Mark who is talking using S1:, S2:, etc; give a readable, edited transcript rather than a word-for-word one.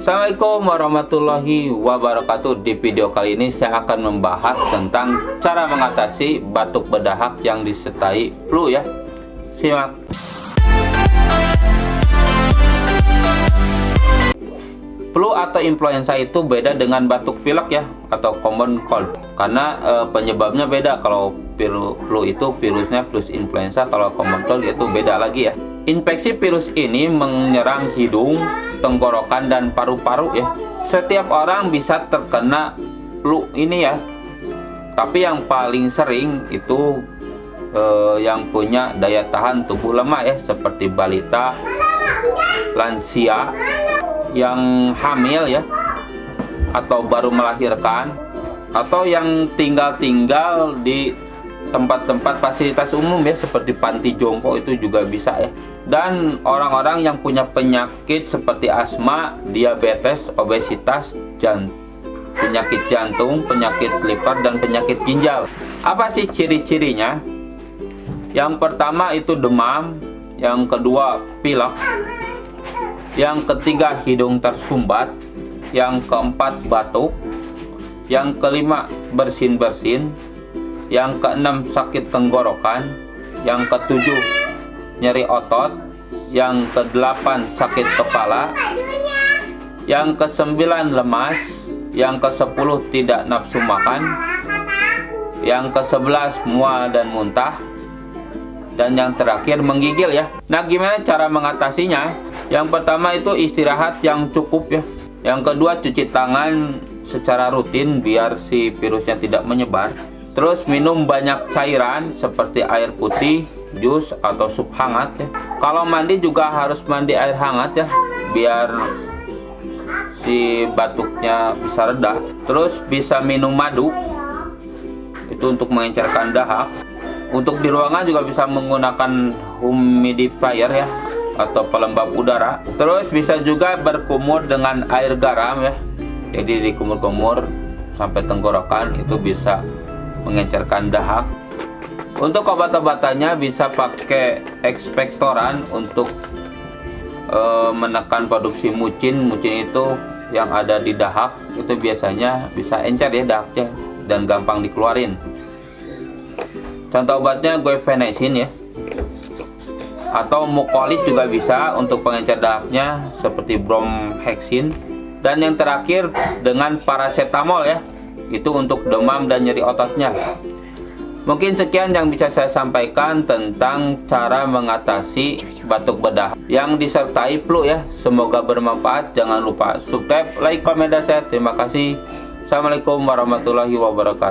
S1: Assalamualaikum warahmatullahi wabarakatuh. Di video kali ini saya akan membahas tentang cara mengatasi batuk berdahak yang disertai flu ya. Simak. Flu atau influenza itu beda dengan batuk pilek ya, atau common cold. Karena penyebabnya beda. Kalau flu itu virusnya virus influenza, kalau common cold itu beda lagi ya. Infeksi virus ini menyerang hidung, tenggorokan, dan paru-paru ya. Setiap orang bisa terkena flu ini ya. Tapi yang paling sering itu yang punya daya tahan tubuh lemah ya, seperti balita, lansia, yang hamil ya, atau baru melahirkan, atau yang tinggal di tempat-tempat fasilitas umum ya, seperti panti jompo itu juga bisa ya. Dan orang-orang yang punya penyakit seperti asma, diabetes, obesitas, penyakit jantung, penyakit liver, dan penyakit ginjal. Apa sih ciri-cirinya? Yang pertama itu demam, yang kedua pilek, yang ketiga hidung tersumbat, yang keempat batuk, yang kelima bersin-bersin, yang keenam sakit tenggorokan, yang ketujuh nyeri otot, yang kedelapan sakit kepala, yang kesembilan lemas, yang kesepuluh tidak nafsu makan, yang kesebelas mual dan muntah, dan yang terakhir menggigil ya. Nah, gimana cara mengatasinya? Yang pertama itu istirahat yang cukup ya. Yang kedua cuci tangan secara rutin biar si virusnya tidak menyebar. Terus minum banyak cairan seperti air putih, jus, atau sup hangat ya. Kalau mandi juga harus mandi air hangat ya, biar si batuknya bisa reda. Terus bisa minum madu, itu untuk mengencerkan dahak. Untuk di ruangan juga bisa menggunakan humidifier ya, atau pelembab udara. Terus bisa juga berkumur dengan air garam ya. Jadi dikumur-kumur sampai tenggorokan, itu bisa mengencerkan dahak. Untuk obat-obatannya bisa pakai ekspektoran untuk menekan produksi mucin. Mucin itu yang ada di dahak, itu biasanya bisa encer ya dahaknya dan gampang dikeluarin. Contoh obatnya guaifenesin ya, atau mucolit juga bisa untuk pengencer dahaknya, seperti bromhexin. Dan yang terakhir dengan paracetamol ya, itu untuk demam dan nyeri ototnya. Mungkin sekian yang bisa saya sampaikan tentang cara mengatasi batuk berdahak yang disertai flu ya. Semoga bermanfaat. Jangan lupa subscribe, like, komen, dan share. Terima kasih. Assalamualaikum warahmatullahi wabarakatuh.